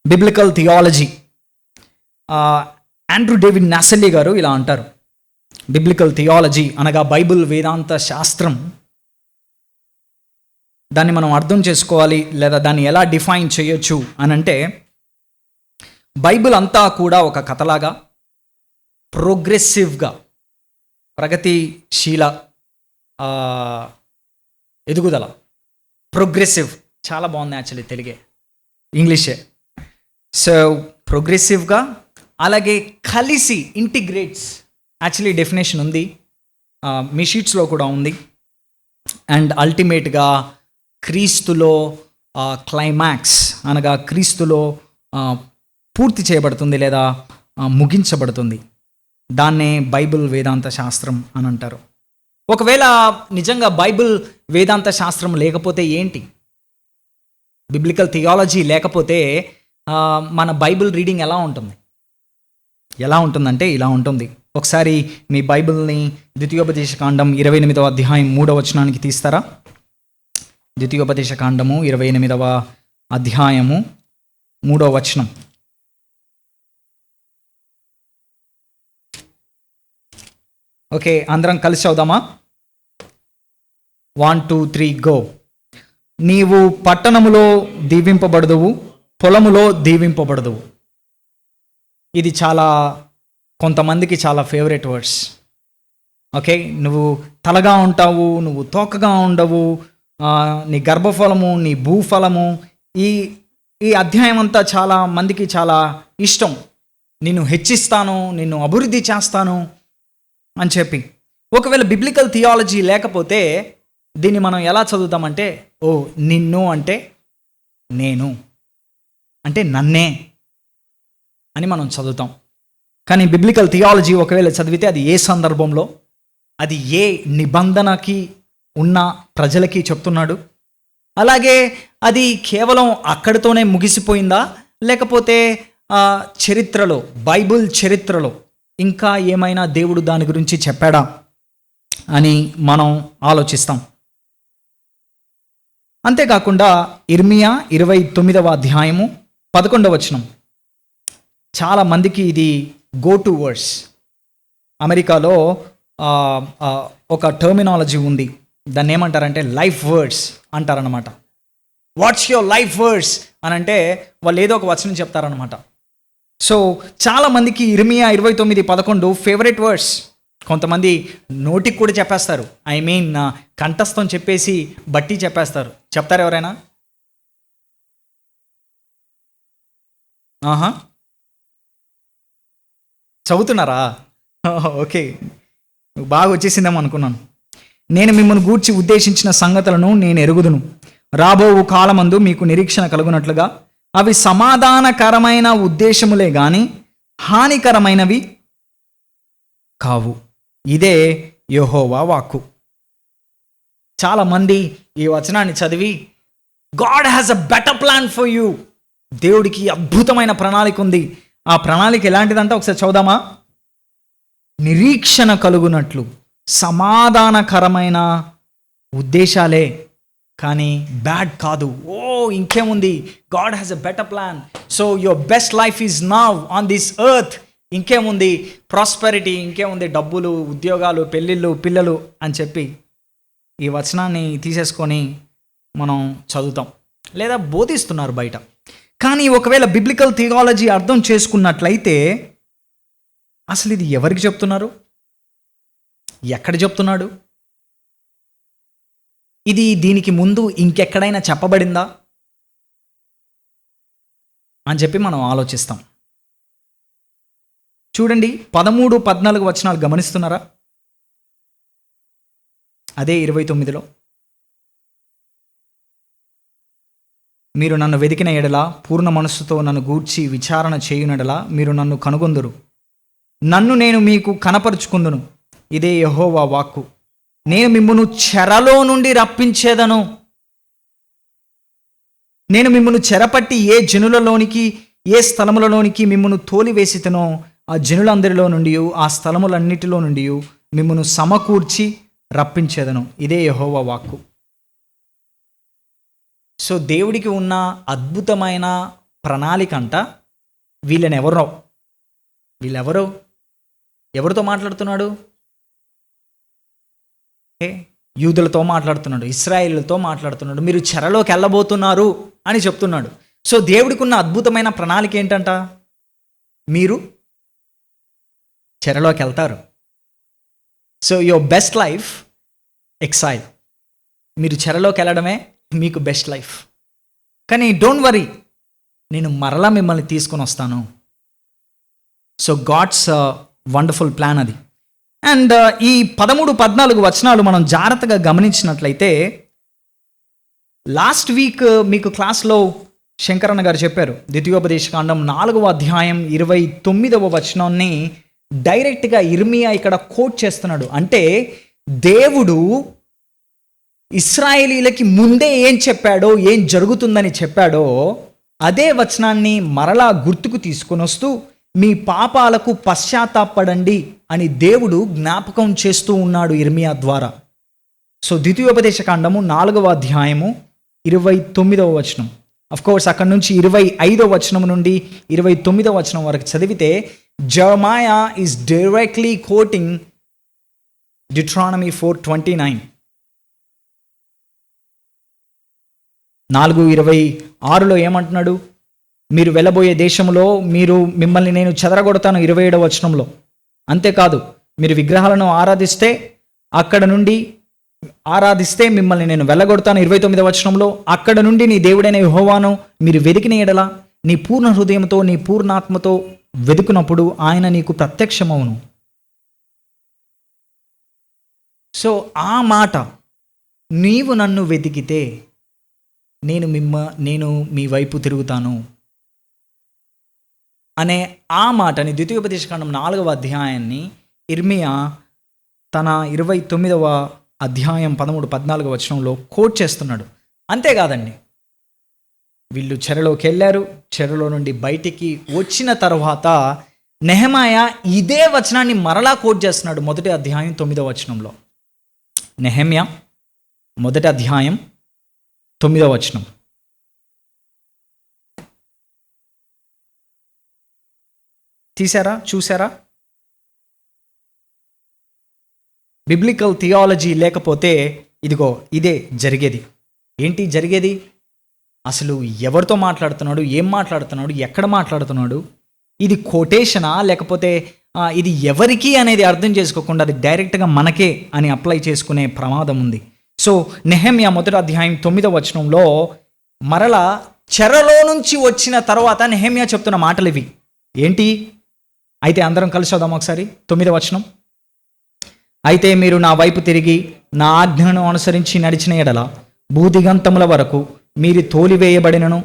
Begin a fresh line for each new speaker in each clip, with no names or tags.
Biblical theology. Andrew David నాసెల్లీ గారు ఇలా అంటారు, బిబ్లికల్ థియాలజీ అనగా బైబిల్ వేదాంత శాస్త్రం. దాన్ని మనం అర్థం చేసుకోవాలి లేదా దాన్ని ఎలా డిఫైన్ చేయొచ్చు అని అంటే, బైబిల్ అంతా కూడా ఒక కథలాగా ప్రోగ్రెసివ్గా, ప్రగతిశీల ఎదుగుదల, ప్రోగ్రెసివ్ చాలా బాగుంది యాక్చువల్లీ, తెలుగే ఇంగ్లీషే. సో ప్రోగ్రెసివ్గా, అలాగే కలిసి ఇంటిగ్రేట్స్, యాక్చువల్లీ డెఫినేషన్ ఉంది మీ షీట్స్లో కూడా ఉంది. అండ్ అల్టిమేట్గా క్రీస్తులో క్లైమాక్స్ అనగా క్రీస్తులో పూర్తి చేయబడుతుంది లేదా ముగించబడుతుంది. దాన్నే బైబిల్ వేదాంత శాస్త్రం అని అంటారు. ఒకవేళ నిజంగా బైబిల్ వేదాంత శాస్త్రం లేకపోతే ఏంటి, బిబ్లికల్ థియాలజీ లేకపోతే మన బైబిల్ రీడింగ్ ఎలా ఉంటుంది? ఎలా ఉంటుందంటే ఇలా ఉంటుంది. ఒకసారి మీ బైబిల్ని ద్వితీయోపదేశకాండం 28వ అధ్యాయం 3వ వచనానికి తీస్తారా? ద్వితీయోపదేశకాండము 28వ అధ్యాయము 3వ వచనం. ఓకే, అందరం కలిసి చదువుదామా? 1 2 3 గో. నీవు పట్టణములో దీవింపబడదువు, పొలములో దీవింపబడదువు. ఇది చాలా కొంతమందికి చాలా ఫేవరెట్ వర్డ్స్. ఓకే, నువ్వు తలగా ఉంటావు, నువ్వు తోకగా ఉండవు, నీ గర్భఫలము, నీ భూఫలము. ఈ అధ్యాయం అంతా చాలా మందికి చాలా ఇష్టం. నిన్ను హెచ్చిస్తాను, నిన్ను అభివృద్ధి చేస్తాను అని చెప్పి. ఒకవేళ బిబ్లికల్ థియాలజీ లేకపోతే దీన్ని మనం ఎలా చదువుతామంటే, ఓ నిన్ను అంటే నేను, అంటే నన్నే అని మనం చదువుతాం. కానీ బిబ్లికల్ థియాలజీ ఒకవేళ చదివితే అది ఏ సందర్భంలో, అది ఏ నిబంధనకి ఉన్న ప్రజలకి చెప్తున్నాడు, అలాగే అది కేవలం అక్కడితోనే ముగిసిపోయిందా, లేకపోతే చరిత్రలో, బైబిల్ చరిత్రలో ఇంకా ఏమైనా దేవుడు దాని గురించి చెప్పాడా అని మనం ఆలోచిస్తాం. అంతేకాకుండా ఇర్మియా 29వ అధ్యాయము 11వ వచనం చాలా మందికి ఇది గో టు వర్డ్స్. అమెరికాలో ఒక టర్మినాలజీ ఉంది, దాన్ని ఏమంటారంటే లైఫ్ వర్డ్స్ అంటారనమాట. వాట్స్ యువర్ లైఫ్ వర్డ్స్ అని అంటే వాళ్ళు ఏదో ఒక వచనం చెప్తారనమాట. సో చాలామందికి ఇర్మియా 29:11 ఫేవరెట్ వర్డ్స్. కొంతమంది నోటికి కూడా చెప్పేస్తారు, ఐ మీన్ కంఠస్థం చెప్పేసి బట్టి చెప్పేస్తారు. చెప్తారు ఎవరైనా? చదువుతున్నారా? ఓకే, బాగా వచ్చేసిందేమో అనుకున్నాను. నేను మిమ్మల్ని గూర్చి ఉద్దేశించిన సంగతులను నేను ఎరుగుదును, రాబో కాలమందు మీకు నిరీక్షణ కలుగునట్లుగా అవి సమాధానకరమైన ఉద్దేశములే గాని హానికరమైనవి కావు. ఇదే యెహోవా వాక్కు. చాలామంది ఈ వచనాన్ని చదివి God has a better plan for you, దేవుడికి అద్భుతమైన ప్రణాళిక ఉంది. ఆ ప్రణాళిక ఎలాంటిదంటే ఒకసారి చదువుదామా? నిరీక్షణ కలుగునట్లు, సమాధానకరమైన ఉద్దేశాలే కానీ బ్యాడ్ కాదు. ఓ ఇంకేముంది, God has a better plan. So your best life is now on this earth. ఇంకేముంది, ప్రాస్పెరిటీ, ఇంకేముంది, డబ్బులు, ఉద్యోగాలు, పెళ్ళిళ్ళు, పిల్లలు అని చెప్పి ఈ వచనాన్ని తీసేసుకొని మనం చదువుతాం లేదా బోధిస్తున్నారు బయట. కానీ ఒకవేళ బిబ్లికల్ థియాలజీ అర్థం చేసుకున్నట్లయితే అసలు ఇది ఎవరికి చెప్తున్నారు, ఎక్కడ చెప్తున్నాడు, ఇది దీనికి ముందు ఇంకెక్కడైనా చెప్పబడిందా అని చెప్పి మనం ఆలోచిస్తాం. చూడండి 13, 14 వచనాలు గమనిస్తున్నారా? అదే 29లో, మీరు నన్ను వెదికిన ఎడల, పూర్ణ మనస్సుతో నన్ను గూర్చి విచారణ చేయునడలా మీరు నన్ను కనుగొందురు, నన్ను నేను మీకు కనపరుచుకుందును. ఇదే యెహోవా వాక్కు. నేను మిమ్మును చెరలో నుండి రప్పించేదను. నేను మిమ్మును చెరపట్టి ఏ జనులలోనికి, ఏ స్థలములలోనికి మిమ్మును తోలివేసితనో ఆ జనులందరిలో నుండి, ఆ స్థలములన్నిటిలో నుండి మిమ్మును సమకూర్చి రప్పించేదను. ఇదే యెహోవా వాక్కు. సో దేవుడికి ఉన్న అద్భుతమైన ప్రణాళిక అంట. వీళ్ళెవరో ఎవరితో మాట్లాడుతున్నాడు? యూదులతో మాట్లాడుతున్నాడు, ఇశ్రాయేలుతో మాట్లాడుతున్నాడు. మీరు చెరలోకి వెళ్ళబోతున్నారు అని చెప్తున్నాడు. సో దేవుడికి ఉన్న అద్భుతమైన ప్రణాళిక ఏంటంట? మీరు చెరలోకి వెళ్తారు. So your best life exhale. మీరు చెరలోకి వెళ్ళడమే మీకు బెస్ట్ లైఫ్. కానీ డోంట్ వరీ, నేను మరలా మిమ్మల్ని తీసుకొని వస్తాను. సో గాడ్స్ వండర్ఫుల్ ప్లాన్ అది. అండ్ ఈ 13-14 వచనాలు మనం జాగ్రత్తగా గమనించినట్లయితే, లాస్ట్ వీక్ మీకు క్లాస్లో శంకరన్న గారు చెప్పారు, ద్వితీయోపదేశకాండం 4వ అధ్యాయం 29వ వచనాన్ని డైరెక్ట్గా ఇర్మియా ఇక్కడ కోట్ చేస్తున్నాడు. అంటే దేవుడు ఇశ్రాయేలీలకి ముందే ఏం చెప్పాడో, ఏం జరుగుతుందని చెప్పాడో అదే వచనాన్ని మరలా గుర్తుకు తీసుకొని వస్తూ, మీ పాపాలకు పశ్చాత్తాపడండి అని దేవుడు జ్ఞాపకం చేస్తూ ఉన్నాడు ఇర్మియా ద్వారా. సో ద్వితీయోపదేశకాండము 4వ అధ్యాయము 29వ వచనం. అఫ్కోర్స్ అక్కడ నుంచి 25వ వచనం నుండి 29వ వచనం వరకు చదివితే జెరమాయా ఈజ్ డైరెక్ట్లీ కోటింగ్ డిట్రానమీ 4:29. 4:26లో ఏమంటున్నాడు? మీరు వెళ్ళబోయే దేశంలో మిమ్మల్ని నేను చెదరగొడతాను 27వ వచనంలో. అంతేకాదు, మీరు విగ్రహాలను ఆరాధిస్తే మిమ్మల్ని నేను వెళ్ళగొడతాను 29వ వచనంలో. అక్కడ నుండి నీ దేవుడైన యెహోవాను మీరు వెదికిన ఎడల నీ పూర్ణ హృదయంతో నీ పూర్ణాత్మతో వెతుకునప్పుడు ఆయన నీకు ప్రత్యక్షమవును. సో ఆ మాట, నీవు నన్ను వెతికితే నేను మీ వైపు తిరుగుతాను అనే ఆ మాటని ద్వితీయోపదేశకాండం 4వ అధ్యాయాన్ని ఇర్మియా తన 29వ అధ్యాయం 13-14 వచనంలో కోట్ చేస్తున్నాడు. అంతేకాదండి, వీళ్ళు చెరలోకి వెళ్ళారు. చెరలో నుండి బయటికి వచ్చిన తర్వాత నెహెమయా ఇదే వచనాన్ని మరలా కోట్ చేస్తున్నాడు 1వ అధ్యాయం 9వ వచనంలో. నెహెమ్యా 1వ అధ్యాయం 9వ వచనం. చూసారా? బిబ్లికల్ థియాలజీ లేకపోతే ఇదే జరిగేది. ఏంటి జరిగేది? అసలు ఎవరితో మాట్లాడుతున్నాడు, ఏం మాట్లాడుతున్నాడు, ఎక్కడ మాట్లాడుతున్నాడు, ఇది కోటేషనా లేకపోతే ఇది ఎవరికి అనేది అర్థం చేసుకోకుండా అది డైరెక్ట్గా మనకే అని అప్లై చేసుకునే ప్రమాదం ఉంది. సో నెహెమ్యా 1వ అధ్యాయం 9వ వచనంలో మరలా చెరలో నుంచి వచ్చిన తర్వాత నెహెమ్యా చెప్తున్న మాటలు ఇవి. ఏంటి? అయితే అందరం కలిసి చదుదాం ఒకసారి 9వ వచనం. అయితే మీరు నా వైపు తిరిగి నా ఆజ్ఞను అనుసరించి నడిచిన ఎడల భూదిగంతముల వరకు మీరు తోలివేయబడినను,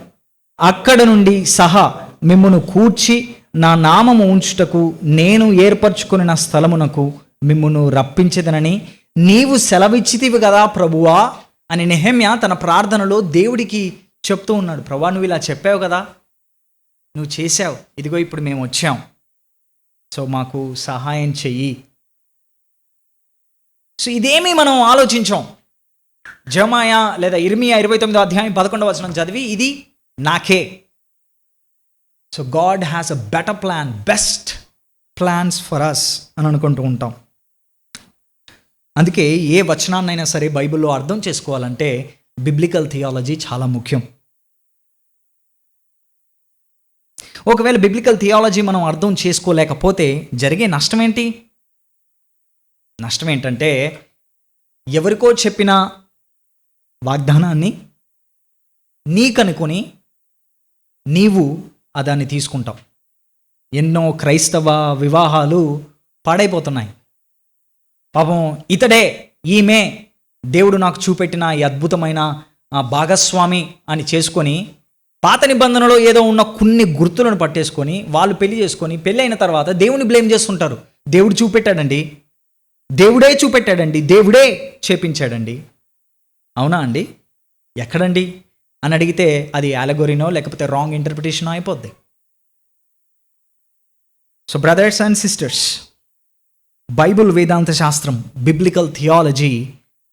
అక్కడ నుండి సహా మిమ్మును కూర్చి నా నామము ఉంచుటకు నేను ఏర్పరచుకున్న స్థలమునకు మిమ్మును రప్పించదనని నీవు సెలవిచ్చితివి కదా ప్రభువా అని నెహెమ్యా తన ప్రార్థనలో దేవుడికి చెప్తూ ఉన్నాడు. ప్రభువా, నువ్వు ఇలా చెప్పావు కదా, నువ్వు చేశావు, ఇదిగో ఇప్పుడు మేము వచ్చాం, సో మాకు సహాయం చెయ్యి. సో ఇదేమీ మనం ఆలోచించాం. జెరమాయా లేదా ఇర్మియా 29వ అధ్యాయం 11వ వచనం చదివి ఇది నాకే. So God has a better plan, best plans for us అని అనుకుంటూ ఉంటాం. అందుకే ఏ వచనాన్నైనా సరే బైబిల్లో అర్థం చేసుకోవాలంటే బిబ్లికల్ థియాలజీ చాలా ముఖ్యం. ఒకవేళ బిబ్లికల్ థియాలజీ మనం అర్థం చేసుకోలేకపోతే జరిగే నష్టం ఏంటి? నష్టం ఏంటంటే ఎవరికో చెప్పిన వాగ్దానాన్ని నీకనుకొని నీవు దాన్ని తీసుకుంటావు. ఎన్నో క్రైస్తవ వివాహాలు పాడైపోతున్నాయి. పాపం ఇతడే ఈమె దేవుడు నాకు చూపెట్టిన ఈ అద్భుతమైన భాగస్వామి అని చేసుకొని పాత నిబంధనలో ఏదో ఉన్న కొన్ని గుర్తులను పట్టేసుకొని వాళ్ళు పెళ్లి చేసుకొని పెళ్ళి అయిన తర్వాత దేవుని బ్లేమ్ చేస్తుంటారు. దేవుడు చూపెట్టాడండి, దేవుడే చూపెట్టాడండి, దేవుడే చేపించాడండి. అవునా అండి? ఎక్కడండి అని అడిగితే అది అలెగోరీనో లేకపోతే రాంగ్ ఇంటర్ప్రిటేషనో అయిపోద్ది. So brothers and sisters, Bible వేదాంత శాస్త్రం బిబ్లికల్ థియాలజీ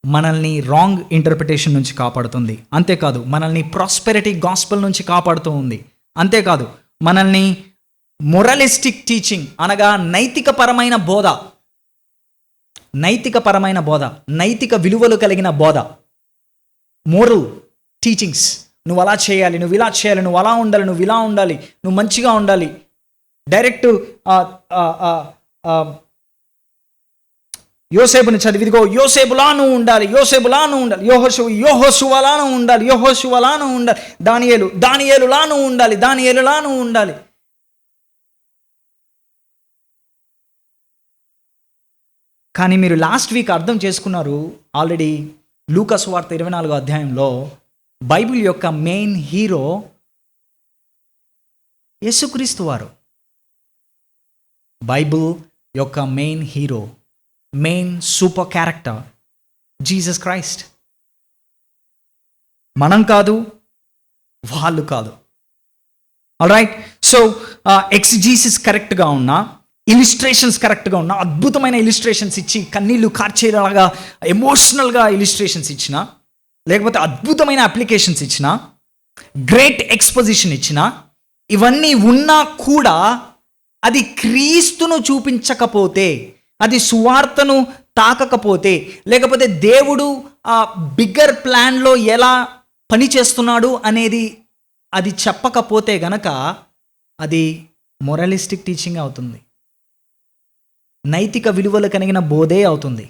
మనల్ని రాంగ్ ఇంటర్ప్రిటేషన్ నుంచి కాపాడుతుంది. అంతేకాదు మనల్ని ప్రాస్పెరిటీ గాస్పెల్ నుంచి కాపాడుతూ ఉంది. అంతేకాదు మనల్ని మొరలిస్టిక్ టీచింగ్ అనగా నైతికపరమైన బోధ, నైతిక విలువలు కలిగిన బోధ, మోరల్ టీచింగ్స్. నువ్వు అలా చేయాలి, నువ్వు ఇలా చేయాలి, నువ్వు అలా ఉండాలి, నువ్వు ఇలా ఉండాలి, నువ్వు మంచిగా ఉండాలి. డైరెక్ట్ యోసేపుని చదివిదిగో యోసేపులా నువ్వు ఉండాలి, యోహోషువలా నువ్వు ఉండాలి, దానియేలులా నువ్వు ఉండాలి. కానీ మీరు లాస్ట్ వీక్ అర్థం చేసుకున్నారు ఆల్రెడీ. లూకా సువార్త 24వ అధ్యాయంలో బైబిల్ యొక్క మెయిన్ హీరో యేసుక్రీస్తు వారు. బైబిల్ యొక్క main hero, main super character Jesus Christ. మనం కాదు, వాళ్ళు కాదు. ఆల్రైట్. సో ఎక్సిజీసిస్ కరెక్ట్గా ఉన్నా, ఇలిస్ట్రేషన్స్ కరెక్ట్గా ఉన్నా, అద్భుతమైన ఇలిస్ట్రేషన్స్ ఇచ్చి కన్నీళ్ళు కార్చేలాగా ఎమోషనల్గా ఇలిస్ట్రేషన్స్ ఇచ్చిన, లేకపోతే అద్భుతమైన అప్లికేషన్స్ ఇచ్చిన, గ్రేట్ ఎక్స్పోజిషన్ ఇచ్చిన, ఇవన్నీ ఉన్నా కూడా అది క్రీస్తును చూపించకపోతే, అది సువార్తను తాకకపోతే, లేకపోతే దేవుడు ఆ బిగ్గర్ ప్లాన్లో ఎలా పని చేస్తున్నాడు అనేది అది చెప్పకపోతే గనక అది మొరలిస్టిక్ టీచింగ్ అవుతుంది, నైతిక విలువలు కలిగిన బోధే అవుతుంది.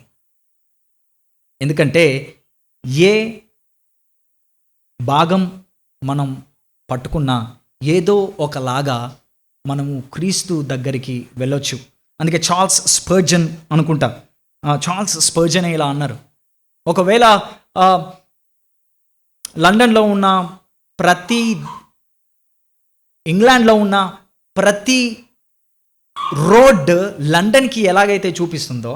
ఎందుకంటే ఏ భాగం మనం పట్టుకున్నా ఏదో ఒకలాగా మనము క్రీస్తు దగ్గరికి వెళ్ళొచ్చు. అందుకే చార్ల్స్ స్పర్జన్ అనుకుంటా, చార్ల్స్ స్పర్జన్ ఇలా అన్నారు, ఒకవేళ లండన్లో ఉన్న ప్రతి, ఇంగ్లాండ్లో ఉన్న ప్రతి రోడ్ లండన్కి ఎలాగైతే చూపిస్తుందో,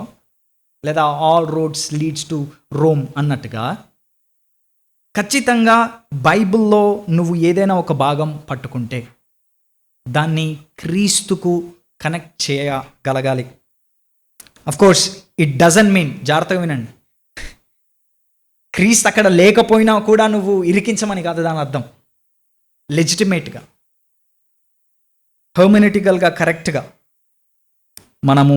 లేదా all roads leads to Rome అన్నట్టుగా, ఖచ్చితంగా బైబిల్లో నువ్వు ఏదైనా ఒక భాగం పట్టుకుంటే దాన్ని క్రీస్తుకు కనెక్ట్ చేయగలగాలి. అఫ్కోర్స్ ఇట్ డజంట్ మీన్, జాగ్రత్తగా వినండి, క్రీస్తు అక్కడ లేకపోయినా కూడా నువ్వు ఇరికించమని కాదు దాని అర్థం. లెజిటిమేట్గా, హెర్మెనెటికల్గా కరెక్ట్గా మనము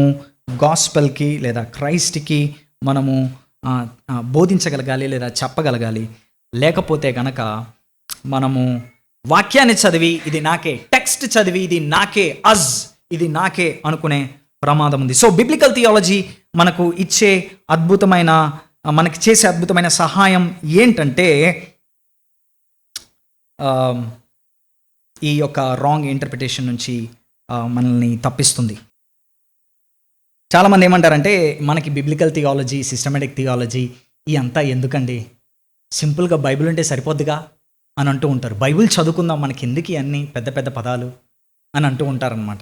గాస్పెల్కి లేదా క్రైస్ట్కి మనము బోధించగలగాలి లేదా చెప్పగలగాలి. లేకపోతే కనుక మనము వాక్యాన్ని చదివి ఇది నాకే, టెక్స్ట్ చదివి ఇది నాకే, ఇది నాకే అనుకునే ప్రమాదం ఉంది. సో బిబ్లికల్ థియాలజీ మనకు ఇచ్చే అద్భుతమైన, మనకి చేసే అద్భుతమైన సహాయం ఏంటంటే ఈ యొక్క రాంగ్ ఇంటర్ప్రిటేషన్ నుంచి మనల్ని తప్పిస్తుంది. చాలామంది ఏమంటారంటే మనకి బిబ్లికల్ థియాలజీ, సిస్టమేటిక్ థియాలజీ ఈ అంతా ఎందుకండి, సింపుల్గా బైబిల్ ఉంటే సరిపోద్దిగా అని అంటూ ఉంటారు. బైబిల్ చదువుకుందాం, మనకి ఎందుకు అన్ని పెద్ద పెద్ద పదాలు అని అంటూ ఉంటారనమాట.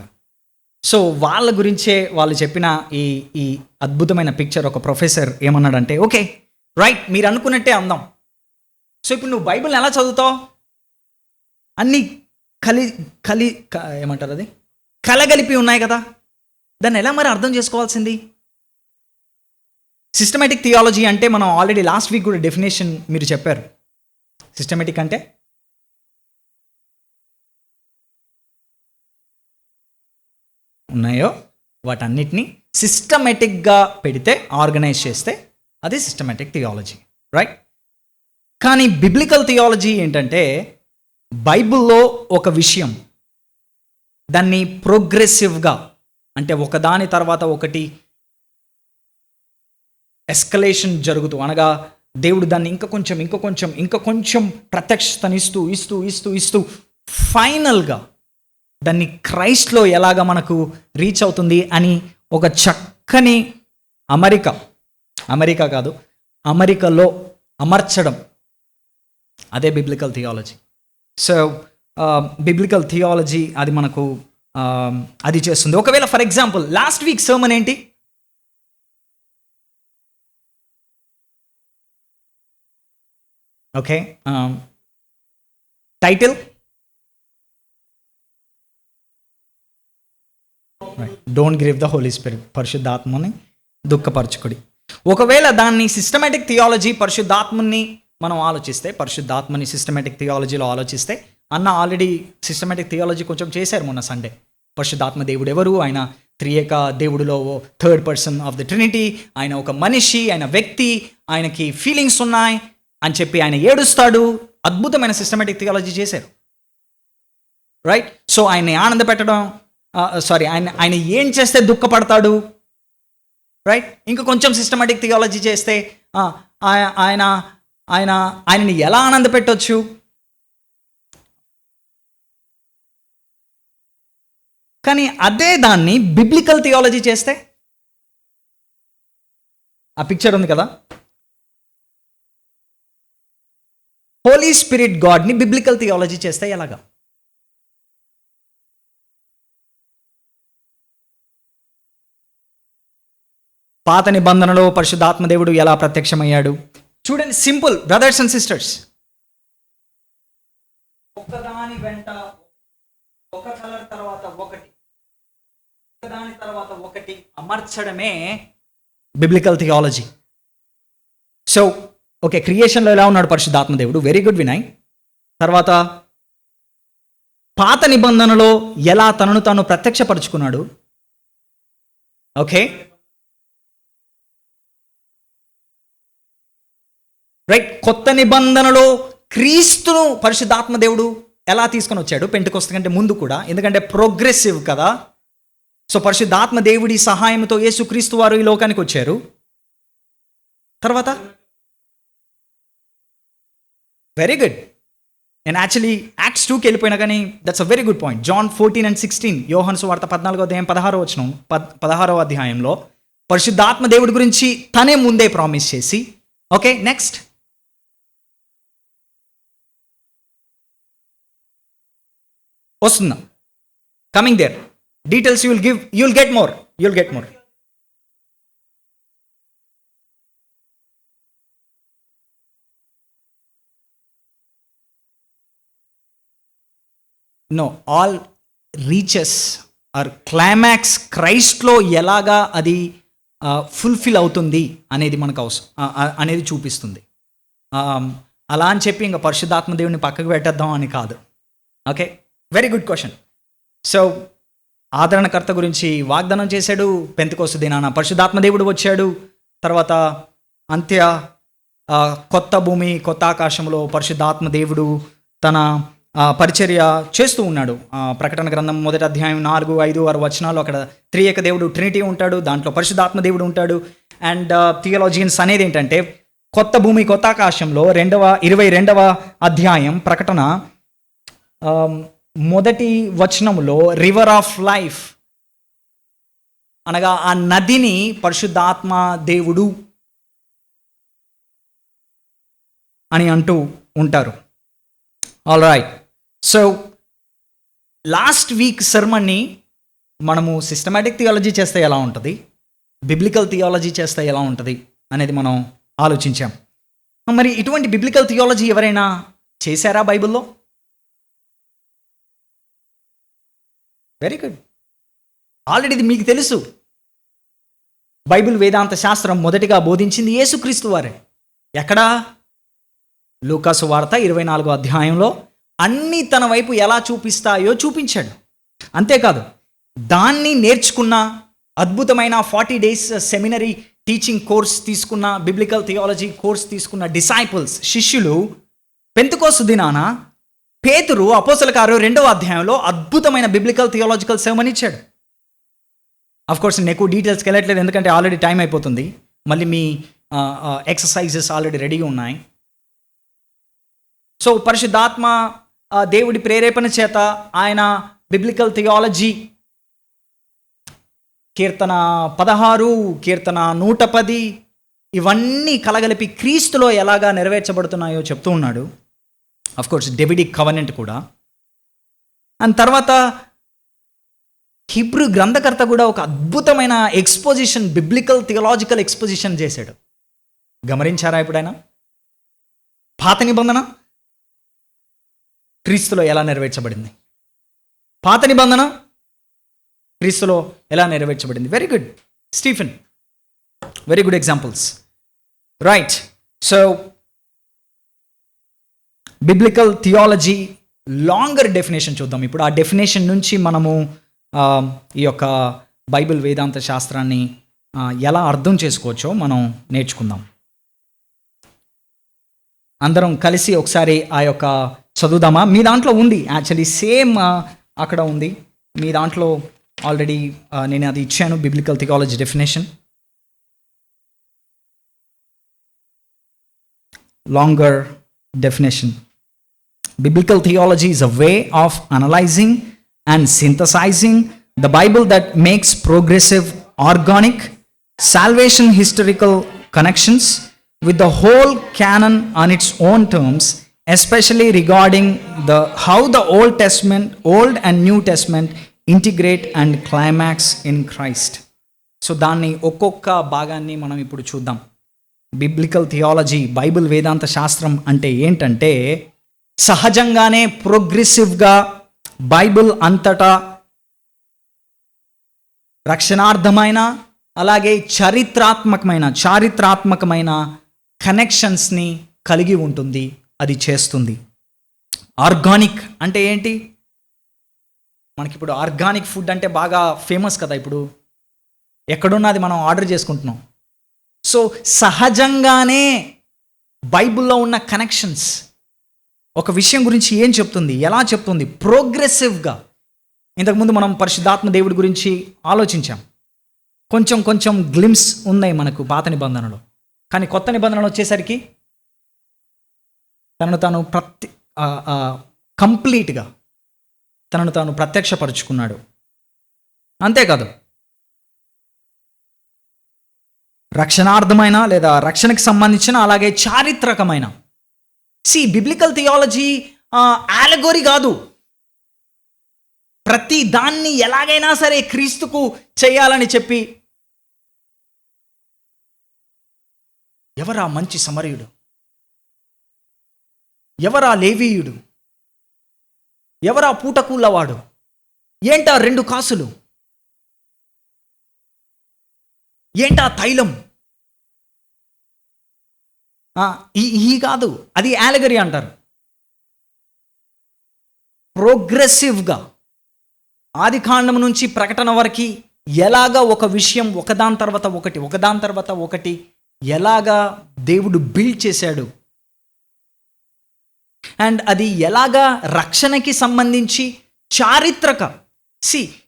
సో వాళ్ళ గురించే వాళ్ళు చెప్పిన ఈ అద్భుతమైన పిక్చర్, ఒక ప్రొఫెసర్ ఏమన్నాడంటే, ఓకే రైట్, మీరు అనుకున్నట్టే అందాం. సో ఇప్పుడు నువ్వు బైబిల్ని ఎలా చదువుతావు? అన్నీ ఏమంటారు, అది కలగలిపి ఉన్నాయి కదా, దాన్ని ఎలా మరి అర్థం చేసుకోవాల్సింది? సిస్టమేటిక్ థియాలజీ అంటే మనం ఆల్రెడీ లాస్ట్ వీక్ కూడా డెఫినేషన్ మీరు చెప్పారు. సిస్టమేటిక్ అంటే ఉన్నాయో వాటన్నిటిని సిస్టమేటిక్గా పెడితే, ఆర్గనైజ్ చేస్తే అది సిస్టమేటిక్ థియాలజీ, రైట్? కానీ బిబ్లికల్ థియాలజీ ఏంటంటే బైబిల్లో ఒక విషయం దాన్ని ప్రోగ్రెసివ్గా, అంటే ఒకదాని తర్వాత ఒకటి ఎస్కలేషన్ జరుగుతూ, అనగా దేవుడు దాన్ని ఇంకా కొంచెం ప్రత్యక్షతనిస్తూ ఫైనల్గా దాన్ని క్రైస్ట్లో ఎలాగ మనకు రీచ్ అవుతుంది అని ఒక చక్కని అమెరికాలో అమర్చడం, అదే biblical theology. So biblical theology అది మనకు అది చేస్తుంది. ఒకవేళ for example last week sermon ఏంటి? Okay, title don't grieve the holy spirit, పరిశుద్ధాత్మని దుఃఖపరచుకుడి. ఒకవేళ దాన్ని సిస్టమేటిక్ థియాలజీ, పరిశుద్ధాత్మని మనం ఆలోచిస్తే, పరిశుద్ధాత్మని సిస్టమేటిక్ థియాలజీలో ఆలోచిస్తే అన్న ఆల్రెడీ సిస్టమేటిక్ థియాలజీ కొంచెం చేశారు మొన్న సండే. పరిశుద్ధాత్మ దేవుడు ఎవరు, ఆయన త్రియేక దేవుడిలో third person of the trinity, ఆయన ఒక మనిషి, ఆయన వ్యక్తి, ఆయనకి ఫీలింగ్స్ ఉన్నాయి అని చెప్పి ఆయన ఏడుస్తాడు. అద్భుతమైన సిస్టమేటిక్ థియాలజీ చేశారు, రైట్? సో ఆయన్ని ఆనంద పెట్టడం, ఆయన ఏం చేస్తే దుఃఖపడతాడు, రైట్? ఇంకా కొంచెం సిస్టమేటిక్ థియాలజీ చేస్తే ఆయనని ఎలా ఆనంద పెట్టవచ్చు. కానీ అదే దాన్ని బిబ్లికల్ థియాలజీ చేస్తే, ఆ పిక్చర్ ఉంది కదా, హోలీ స్పిరిట్ గాడ్ని బిబ్లికల్ థియాలజీ చేస్తే ఎలాగా? పాత నిబంధనలో పరిశుద్ధాత్మ దేవుడు ఎలా ప్రత్యక్షమయ్యాడు చూడండి. సింపుల్ బ్రదర్స్ అండ్ సిస్టర్స్, ఒకదాని వెంట ఒక కలర్ తర్వాత ఒకటి, ఒకదాని తర్వాత ఒకటి అమర్చడమే బిబ్లికల్ థియాలజీ. సో ఓకే, క్రియేషన్లో ఎలా ఉన్నాడు పరిశుద్ధాత్మ దేవుడు, వెరీ గుడ్ వినయ్. తర్వాత పాత నిబంధనలో ఎలా తనను తాను ప్రత్యక్షపరుచుకున్నాడు, ఓకే రైట్. కొత్త నిబంధనలో క్రీస్తును పరిశుద్ధాత్మ దేవుడు ఎలా తీసుకొని వచ్చాడు, పెంటెకొస్తు కంటే ముందు కూడా, ఎందుకంటే ప్రోగ్రెసివ్ కదా. సో పరిశుద్ధాత్మ దేవుడి సహాయంతో యేసుక్రీస్తు వారు ఈ లోకానికి వచ్చారు. తర్వాత వెరీ గుడ్, నేను యాక్చువల్లీ యాక్ట్స్ 2కి వెళ్ళిపోయినా, కానీ that's a very good point. John 14:16, యోహాను సువార్త 14వ అధ్యాయం 16వ అధ్యాయంలో పరిశుద్ధాత్మ దేవుడి గురించి తనే ముందే ప్రామిస్ చేసి, ఓకే నెక్స్ట్ వస్తుందా, coming there details you'll get more. No, all riches are climax క్రైస్ట్లో ఎలాగా అది ఫుల్ఫిల్ అవుతుంది అనేది మనకు అనేది చూపిస్తుంది. అలా అని చెప్పి ఇంకా పరిశుద్ధాత్మ దేవుడిని పక్కకు పెట్టేద్దాం అని కాదు. Okay, very good question. So ఆదరణకర్త గురించి వాగ్దానం చేశాడు, పెంతెకొస్తు దినాన పరిశుద్ధాత్మ దేవుడు వచ్చాడు. తర్వాత కొత్త భూమి కొత్త ఆకాశంలో పరిశుద్ధాత్మ దేవుడు తన పరిచర్య చేస్తూ ఉన్నాడు. ప్రకటన గ్రంథం 1వ అధ్యాయం 4, 5, 6 వచనాలు అక్కడ త్రియేక దేవుడు ట్రినిటీ ఉంటాడు, దాంట్లో పరిశుద్ధాత్మ దేవుడు ఉంటాడు. అండ్ థియాలజియన్స్ అనేది ఏంటంటే, కొత్త భూమి కొత్త ఆకాశంలో 22వ అధ్యాయం ప్రకటన మొదటి వచనములో రివర్ ఆఫ్ లైఫ్ అనగా ఆ నదిని పరిశుద్ధాత్మ దేవుడు అని అంటూ ఉంటారు. All right, so last week సర్మన్ని మనము సిస్టమాటిక్ థియాలజీ చేస్తే ఎలా ఉంటుంది, బిబ్లికల్ థియాలజీ చేస్తే ఎలా ఉంటుంది అనేది మనం ఆలోచించాం. మరి ఇటువంటి బిబ్లికల్ థియాలజీ ఎవరైనా చేశారా బైబిల్లో? వెరీ గుడ్, ఆల్రెడీ ఇది మీకు తెలుసు. బైబిల్ వేదాంత శాస్త్రం మొదటిగా బోధించింది యేసుక్రీస్తు వారే. ఎక్కడా? లూకా సువార్త 24వ అధ్యాయంలో అన్నీ తన వైపు ఎలా చూపిస్తాయో చూపించాడు. అంతేకాదు, దాన్ని నేర్చుకున్న అద్భుతమైన 40 days సెమినరీ టీచింగ్ కోర్స్ తీసుకున్న, బిబ్లికల్ థియాలజీ కోర్స్ తీసుకున్న డిసైపుల్స్ శిష్యులు పెంతెకొస్తు దినాన పేతురు అపోస్తల కార్యం 2వ అధ్యాయంలో అద్భుతమైన బిబ్లికల్ థియాలజికల్ సెర్మన్ ఇచ్చాడు. అఫ్కోర్స్ నేను ఎక్కువ డీటెయిల్స్కి వెళ్ళట్లేదు, ఎందుకంటే ఆల్రెడీ టైం అయిపోతుంది. మళ్ళీ మీ ఎక్సర్సైజెస్ ఆల్రెడీ రెడీగా ఉన్నాయి. సో పరిశుద్ధాత్మ దేవుడి ప్రేరేపణ చేత ఆయన బిబ్లికల్ థియాలజీ కీర్తన 16, కీర్తన 110 ఇవన్నీ కలగలిపి క్రీస్తులో ఎలాగా నెరవేర్చబడుతున్నాయో చెప్తూ ఉన్నాడు. అఫ్కోర్స్ డేవిడిక్ కవెనెంట్ కూడా. అండ్ తర్వాత హీబ్రూ గ్రంథకర్త కూడా ఒక అద్భుతమైన ఎక్స్పోజిషన్, బిబ్లికల్ థియాలజికల్ ఎక్స్పోజిషన్ చేశాడు. గమనించారా ఎప్పుడైనా? పాత నిబంధన క్రీస్తులో ఎలా నెరవేర్చబడింది, పాత నిబంధన క్రీస్తులో ఎలా నెరవేర్చబడింది. Very good Stephen, very good examples, right. So biblical theology longer definition చూద్దాం. ఇప్పుడు ఆ డెఫినేషన్ నుంచి మనము ఈ యొక్క బైబిల్ వేదాంత శాస్త్రాన్ని ఎలా అర్థం చేసుకోవచ్చో మనం నేర్చుకుందాం. అందరం కలిసి ఒకసారి ఆ యొక్క చదువుదామా? మీ దాంట్లో ఉంది, యాక్చువల్లీ సేమ్ అక్కడ ఉంది మీ దాంట్లో ఆల్రెడీ. నేను అది ఇచ్చాను, biblical theology definition. Longer definition. Biblical theology is a way of analyzing and synthesizing the Bible that makes progressive, organic, salvation historical connections with the whole canon on its own terms, especially regarding how the Old and New Testament integrate and climax in Christ. So దాన్ని ఒక్కొక్క భాగాన్ని మనం ఇప్పుడు చూద్దాం. Biblical theology, Bible వేదాంత శాస్త్రం అంటే ఏంటంటే, సహజంగానే ప్రోగ్రెసివ్గా బైబిల్ అంతటా రక్షణార్థమైన అలాగే చారిత్రాత్మకమైన కనెక్షన్స్ని కలిగి ఉంటుంది, అది చేస్తుంది. ఆర్గానిక్ అంటే ఏంటి? మనకి ఇప్పుడు ఆర్గానిక్ ఫుడ్ అంటే బాగా ఫేమస్ కదా, ఇప్పుడు ఎక్కడున్నది మనం ఆర్డర్ చేసుకుంటున్నాం. సో సహజంగానే బైబిల్లో ఉన్న కనెక్షన్స్ ఒక విషయం గురించి ఏం చెప్తుంది, ఎలా చెప్తుంది? ప్రోగ్రెసివ్గా. ఇంతకుముందు మనం పరిశుద్ధాత్మ దేవుడి గురించి ఆలోచించాం. కొంచెం గ్లిమ్స్ ఉన్నాయి మనకు పాత నిబంధనలో. కానీ కొత్త నిబంధనలు వచ్చేసరికి తనను తాను కంప్లీట్గా తనను తాను ప్రత్యక్షపరుచుకున్నాడు. అంతేకాదు, రక్షణార్థమైన లేదా రక్షణకు సంబంధించిన అలాగే చారిత్రకమైన. బిబ్లికల్ థియాలజీ అలెగోరీ కాదు. ప్రతి దాన్ని ఎలాగైనా సరే క్రీస్తుకు చేయాలని చెప్పి, ఎవరా మంచి సమరయుడు, ఎవరా లేవీయుడు, ఎవరా పూటకూళ్ళవాడు, ఏంటా 2 కాసులు, ఏంటా తైలం, ఈ కాదు. అది అలెగరీ అంటారు. ప్రోగ్రెసివ్గా ఆది కాండం నుంచి ప్రకటన వరకు ఎలాగా ఒక విషయం ఒకదాని తర్వాత ఒకటి ఎలాగా దేవుడు బిల్డ్ చేశాడు, అండ్ అది ఎలాగా రక్షణకి సంబంధించి చారిత్రక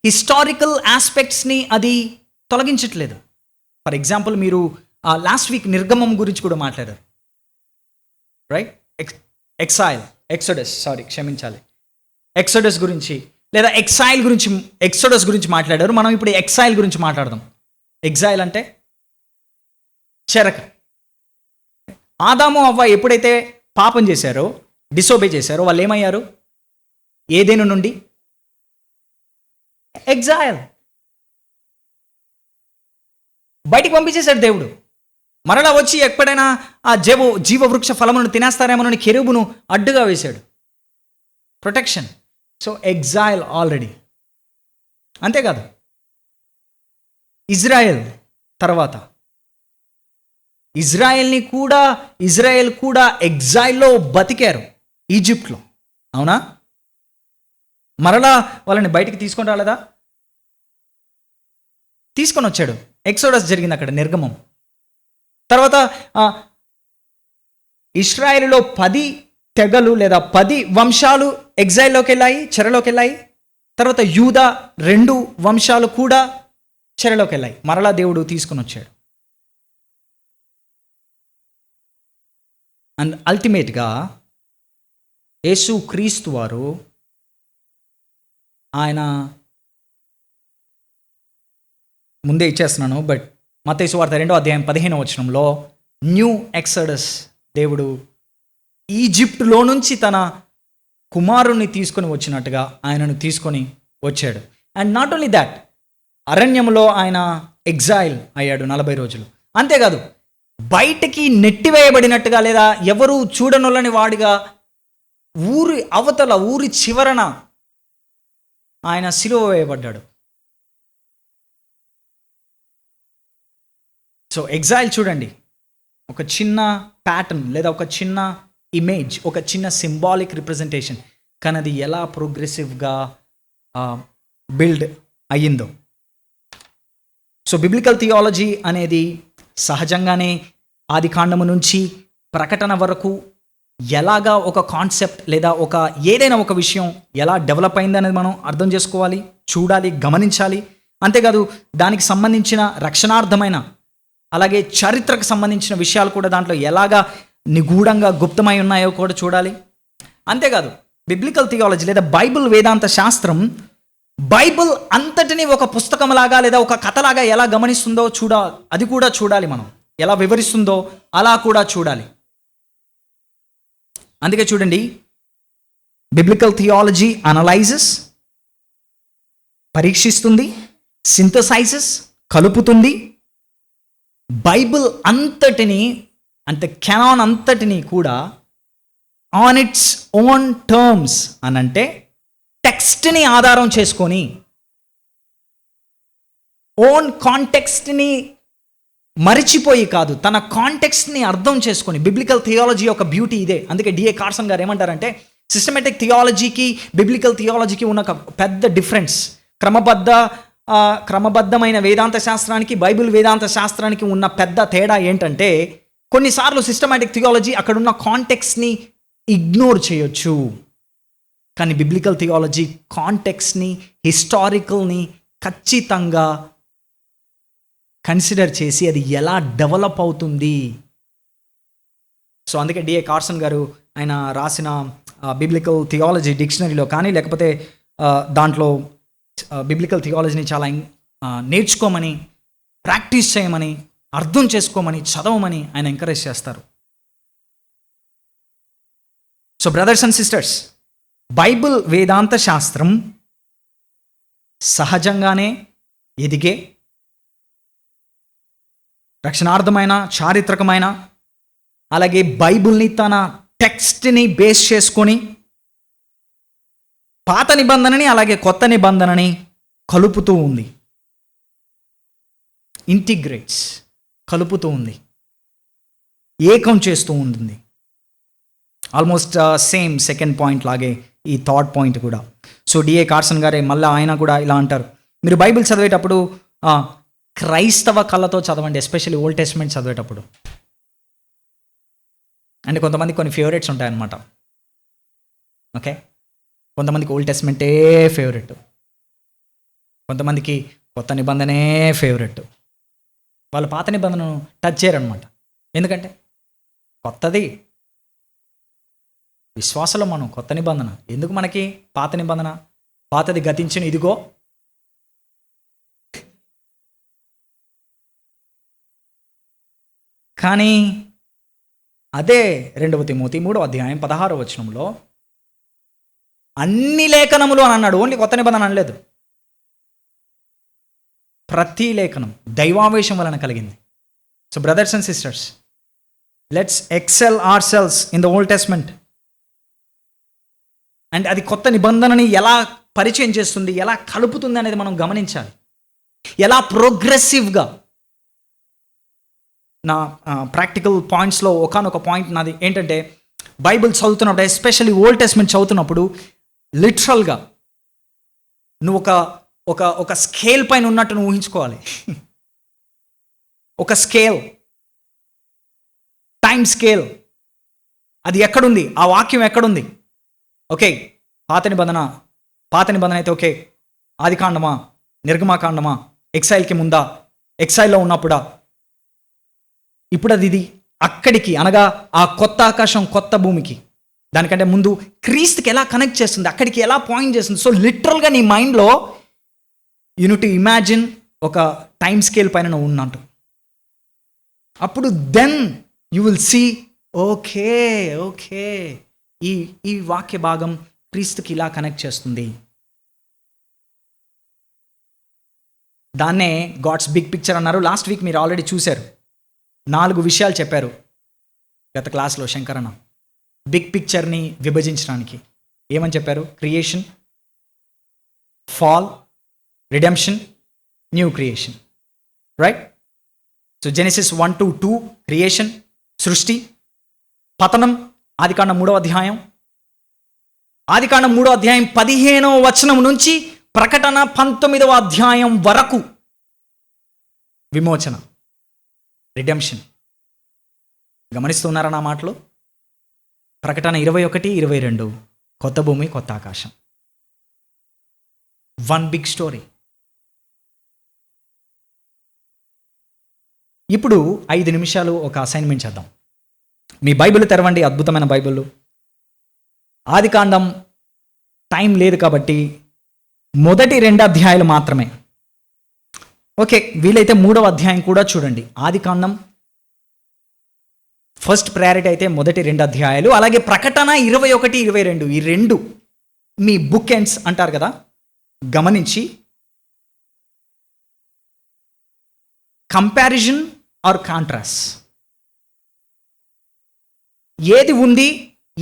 హిస్టారికల్ ఆస్పెక్ట్స్ని అది తొలగించట్లేదు. ఫర్ ఎగ్జాంపుల్, మీరు లాస్ట్ వీక్ నిర్గమం గురించి కూడా మాట్లాడారు, రైట్? ఎక్సోడస్ గురించి లేదా ఎక్సోడస్ గురించి మాట్లాడారు. మనం ఇప్పుడు ఎక్సైల్ గురించి మాట్లాడదాం. ఎగ్జైల్ అంటే చెరక. ఆదాము అవ్వ ఎప్పుడైతే పాపం చేశారో, డిసోబే చేశారో, వాళ్ళు ఏమయ్యారు? ఏదేను నుండి ఎగ్జైల్, బయటికి పంపించేశాడు దేవుడు. మరలా వచ్చి ఎప్పుడైనా ఆ జీవవృక్ష ఫలములను తినేస్తారేమోనని కెరూబును అడ్డుగా వేశాడు, ప్రొటెక్షన్. So exhale already. అంతేకాదు, ఇజ్రాయెల్ తర్వాత ఇజ్రాయెల్ కూడా ఎగ్జైల్లో బతికారు, ఈజిప్ట్లో. అవునా? మరలా వాళ్ళని బయటికి తీసుకొని రాలేదా? తీసుకొని వచ్చాడు. ఎక్సోడస్ జరిగింది అక్కడ, నిర్గమం. తర్వాత ఇశ్రాయేలులో 10 తెగలు లేదా 10 వంశాలు ఎగ్జైల్లోకి వెళ్ళాయి, చెరలోకి వెళ్ళాయి. తర్వాత యూదా 2 వంశాలు కూడా చెరలోకి వెళ్ళాయి. మరలా దేవుడు తీసుకుని వచ్చాడు. అండ్ అల్టిమేట్గా యేసు క్రీస్తు వారు, ఆయన ముందే ఇచ్చేస్తున్నాను, బట్ మత్తయి సువార్త 2వ అధ్యాయం 15వ వచనంలో న్యూ ఎక్సడస్, దేవుడు ఈజిప్టులో నుంచి తన కుమారుణ్ణి తీసుకొని వచ్చినట్టుగా ఆయనను తీసుకొని వచ్చాడు. అండ్ నాట్ ఓన్లీ దాట్, అరణ్యంలో ఆయన ఎగ్జైల్ అయ్యాడు 40 రోజులు. అంతేకాదు, బయటికి నెట్టివేయబడినట్టుగా లేదా ఎవరు చూడనొల్లని వాడిగా ఊరి అవతల, ఊరి చివరన ఆయన సిలువ వేయబడ్డాడు. సో ఎగ్జైల్ చూడండి, ఒక చిన్న ప్యాటర్న్ లేదా ఒక చిన్న ఇమేజ్, ఒక చిన్న సింబాలిక్ రిప్రజెంటేషన్. కానీ అది ఎలా ప్రోగ్రెసివ్గా బిల్డ్ అయ్యిందో. సో బిబ్లికల్ థియాలజీ అనేది సహజంగానే ఆది కాండము నుంచి ప్రకటన వరకు ఎలాగా ఒక కాన్సెప్ట్ లేదా ఏదైనా ఒక విషయం ఎలా డెవలప్ అయిందనేది మనం అర్థం చేసుకోవాలి, చూడాలి, గమనించాలి. అంతేకాదు దానికి సంబంధించిన రక్షణార్థమైన అలాగే చరిత్రకు సంబంధించిన విషయాలు కూడా దాంట్లో ఎలాగా నిగూఢంగా గుప్తమై ఉన్నాయో కూడా చూడాలి. అంతేకాదు బిబ్లికల్ థియాలజీ లేదా బైబిల్ వేదాంత శాస్త్రం బైబిల్ అంతటిని ఒక పుస్తకంలాగా లేదా ఒక కథలాగా ఎలా గమనిస్తుందో అది కూడా చూడాలి. మనం ఎలా వివరిస్తుందో అలా కూడా చూడాలి. అందుకే చూడండి, బిబ్లికల్ థియాలజీ అనలైజెస్, పరీక్షిస్తుంది, సింథసైజెస్, కలుపుతుంది, బైబిల్ అంతటిని అంటే కెనాన్ అంతటిని కూడా ఆన్ ఇట్స్ ఓన్ టర్మ్స్ అనంటే టెక్స్ట్ని ఆధారం చేసుకొని ఓన్ కాంటెక్స్ట్ని మరిచిపోయి కాదు, తన కాంటెక్స్ట్ని అర్థం చేసుకొని. బిబ్లికల్ థియాలజీ యొక్క బ్యూటీ ఇదే. అందుకే డిఏ కార్సన్ గారు ఏమంటారంటే సిస్టమేటిక్ థియాలజీకి బిబ్లికల్ థియాలజీకి ఉన్న ఒక పెద్ద డిఫరెన్స్, క్రమబద్ధమైన వేదాంత శాస్త్రానికి బైబిల్ వేదాంత శాస్త్రానికి ఉన్న పెద్ద తేడా ఏంటంటే కొన్నిసార్లు సిస్టమేటిక్ థియాలజీ అక్కడున్న కాంటెక్స్ట్ని ఇగ్నోర్ చేయొచ్చు, కానీ బిబ్లికల్ థియాలజీ కాంటెక్స్ట్ని, హిస్టారికల్ని ఖచ్చితంగా కన్సిడర్ చేసి అది ఎలా డెవలప్ అవుతుంది. సో అందుకే డిఏ కార్సన్ గారు ఆయన రాసిన బిబ్లికల్ థియాలజీ డిక్షనరీలో కానీ లేకపోతే దాంట్లో బిబ్లికల్ థియాలజీని చాలా నేర్చుకోమని, ప్రాక్టీస్ చేయమని, అర్థం చేసుకోమని, చదవమని ఆయన ఎంకరేజ్ చేస్తారు. So brothers and sisters, Bible వేదాంత శాస్త్రం సహజంగానే ఎదిగే రక్షణార్థమైన, చారిత్రకమైన, అలాగే బైబిల్ని తన టెక్స్ట్ని బేస్ చేసుకొని పాత నిబంధనని అలాగే కొత్త నిబంధనని కలుపుతూ ఉంది, ఇంటిగ్రేట్స్, కలుపుతూ ఉంది, ఏకం చేస్తూ ఉంటుంది. ఆల్మోస్ట్ సేమ్ సెకండ్ పాయింట్ లాగే ఈ థర్డ్ పాయింట్ కూడా. సో డిఏ కార్సన్ గారే మళ్ళీ ఆయన కూడా ఇలా అంటారు, మీరు బైబిల్ చదివేటప్పుడు క్రైస్తవ కళ్ళతో చదవండి, ఎస్పెషల్లీ ఓల్డ్ టెస్ట్మెంట్ చదివేటప్పుడు. అంటే కొంతమంది కొన్ని ఫేవరెట్స్ ఉంటాయన్నమాట. ఓకే, కొంతమందికి ఓల్డ్ టెస్ట్మెంటే ఫేవరెట్, కొంతమందికి కొత్త నిబంధనే ఫేవరెట్. వాళ్ళు పాత నిబంధనను టచ్ చేయరనమాట. ఎందుకంటే కొత్తది విశ్వాసంలో మనం కొత్త నిబంధన ఎందుకు, మనకి పాత నిబంధన, పాతది గతించిన ఇదిగో. కానీ అదే 2 తిమోతి 3:16 అన్ని లేఖనములు అని అన్నాడు. ఓన్లీ కొత్త నిబంధన అనలేదు. ప్రతి లేఖనం దైవావేశం వలన కలిగింది. So brothers and sisters, let's excel our cells in the old testament. And అది కొత్త నిబంధనని ఎలా పరిచయం చేస్తుంది, ఎలా కలుపుతుంది అనేది మనం గమనించాలి. ఎలా ప్రోగ్రెసివ్గా. నా ప్రాక్టికల్ పాయింట్స్లో ఒకానొక పాయింట్ నాది ఏంటంటే, బైబిల్ చదువుతున్నప్పుడు, ఎస్పెషల్లీ ఓల్డ్ టెస్ట్మెంట్ చదువుతున్నప్పుడు, లిటరల్గా నువ్వు ఒక స్కేల్ పైన ఉన్నట్టు నువ్వు ఊహించుకోవాలి. ఒక స్కేల్, టైం స్కేల్, అది ఎక్కడుంది, ఆ వాక్యం ఎక్కడుంది. ఓకే, పాత నిబంధన అయితే ఓకే, ఆది కాండమా, నిర్గమాకాండమా, ఎక్సైల్కి ముందా, ఎక్సైల్లో ఉన్నప్పుడా, ఇప్పుడు అది అక్కడికి, అనగా ఆ కొత్త ఆకాశం కొత్త భూమికి, దానికంటే ముందు క్రీస్తుకి ఎలా కనెక్ట్ చేస్తుంది, అక్కడికి ఎలా పాయింట్ చేస్తుంది. సో లిటరల్గా నీ మైండ్లో యూనిట్ ఇమాజిన్ ఒక టైం స్కేల్ పైన నువ్వు ఉన్నట్టు. అప్పుడు then you will see, okay ఈ వాక్య భాగం క్రీస్తుకి ఇలా కనెక్ట్ చేస్తుంది. దాన్నే గాడ్స్ బిగ్ పిక్చర్ అన్నారు. లాస్ట్ వీక్ మీరు ఆల్రెడీ చూశారు. 4 విషయాలు చెప్పారు గత క్లాస్లో శంకరన్న, బిగ్ పిక్చర్ని విభజించడానికి. ఏమని చెప్పారు? Creation, fall, redemption, new creation. Right? So Genesis 1-2 creation, సృష్టి, పతనం, ఆదికాండం 3వ అధ్యాయం, ఆదికాండం 3వ అధ్యాయం 15వ వచనం నుంచి ప్రకటన 19వ అధ్యాయం వరకు విమోచన, రిడెంప్షన్. గమనిస్తున్నారా నా మాటలు? ప్రకటన 21, 22 కొత్త భూమి కొత్త ఆకాశం. One big story. ఇప్పుడు 5 నిమిషాలు ఒక అసైన్మెంట్ చేద్దాం. మీ బైబిల్ తెరవండి, అద్భుతమైన బైబిల్. ఆదికాండం టైం లేదు కాబట్టి మొదటి 2 అధ్యాయాలు మాత్రమే. ఓకే, వీలైతే 3వ అధ్యాయం కూడా చూడండి. ఆదికాండం ఫస్ట్ ప్రయారిటీ అయితే మొదటి 2 అధ్యాయాలు, అలాగే ప్రకటన 21, 22 ఈ 2 మీ బుక్ ఎండ్స్ అంటారు కదా, గమనించి కంపారిజన్ ఆర్ కాంట్రాస్ట్, ఏది ఉంది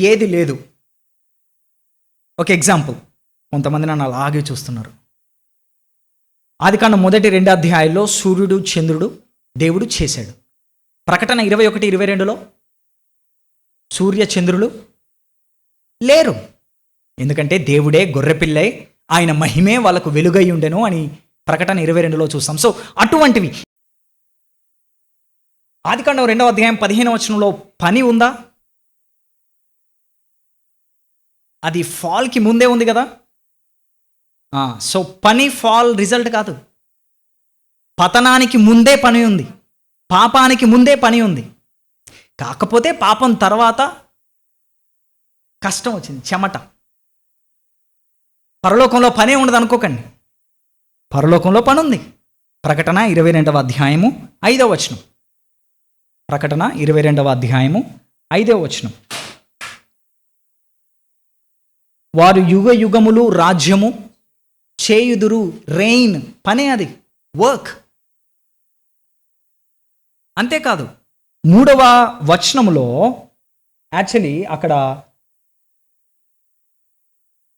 ఏది లేదు. ఒక ఎగ్జాంపుల్, కొంతమంది నన్ను అలాగే చూస్తున్నారు. ఆదికాండం మొదటి 2 అధ్యాయాల్లో సూర్యుడు చంద్రుడు దేవుడు చేశాడు. ప్రకటన 21, 22లో సూర్య చంద్రులు లేరు. ఎందుకంటే దేవుడే గొర్రెపిల్లై ఆయన మహిమే వాళ్ళకు వెలుగై ఉండెను అని ప్రకటన 22లో చూస్తాం. సో అటువంటివి. ఆదికాండం 2వ అధ్యాయం 15వ వచనంలో పని ఉందా? అది ఫాల్కి ముందే ఉంది కదా. సో పని ఫాల్ రిజల్ట్ కాదు. పతనానికి ముందే పని ఉంది, పాపానికి ముందే పని ఉంది. కాకపోతే పాపం తర్వాత కష్టం వచ్చింది, చెమట. పరలోకంలో పనే ఉండదు అనుకోకండి, పరలోకంలో పని ఉంది. ప్రకటన 22వ అధ్యాయము 5వ వచనం. ప్రకటన 22వ అధ్యాయము 5వ వచనం. వారు యుగ యుగములు రాజ్యము చేయుదురు. రెయిన్, పనే అది, వర్క్. అంతేకాదు 3వ వచనములో యాక్చువల్లీ అక్కడ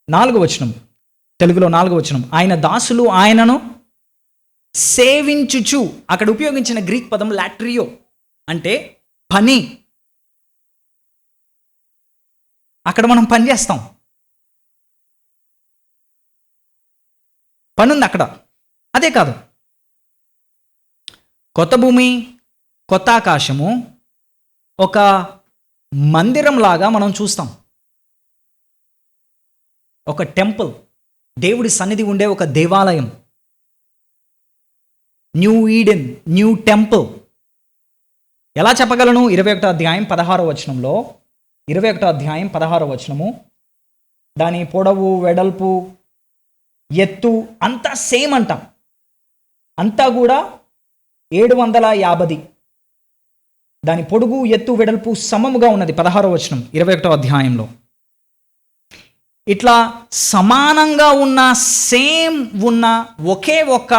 4వ వచనం, తెలుగులో 4వ వచనం, ఆయన దాసులు ఆయనను సేవించుచు. అక్కడ ఉపయోగించిన గ్రీక్ పదం లాట్రియో, అంటే పని. అక్కడ మనం పని చేస్తాం, పని ఉంది అక్కడ. అదే కాదు, కొత్త భూమి కొత్త ఆకాశము ఒక మందిరం లాగా మనం చూస్తాం. ఒక టెంపుల్, దేవుడి సన్నిధి ఉండే ఒక దేవాలయం. New Eden, new temple. ఎలా చెప్పగలను? 21వ అధ్యాయం 16వ వచనంలో, 21వ అధ్యాయం 16వ వచనము, దాని పొడవు వెడల్పు ఎత్తు అంతా సేమ్ అంటాం. అంతా కూడా 750. దాని పొడుగు ఎత్తు వెడల్పు సమముగా ఉన్నది. 16వ వచనం 21వ అధ్యాయంలో. ఇట్లా సమానంగా ఉన్న, సేమ్ ఉన్న ఒకే ఒక్క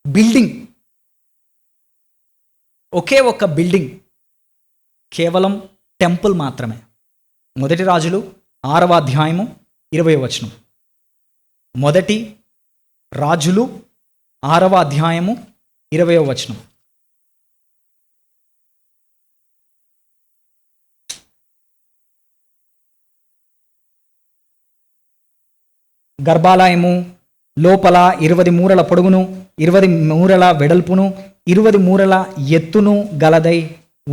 బిల్డింగ్, ఒకే ఒక్క బిల్డింగ్, కేవలం టెంపుల్ మాత్రమే. మొదటి రాజులు 6వ అధ్యాయము 20వ వచనం. మొదటి రాజులు 6వ అధ్యాయము 20వ వచనం. గర్భాలయము లోపల 20 మూరల పొడుగును, 20 మూరల వెడల్పును, 20 మూరల ఎత్తును గలదై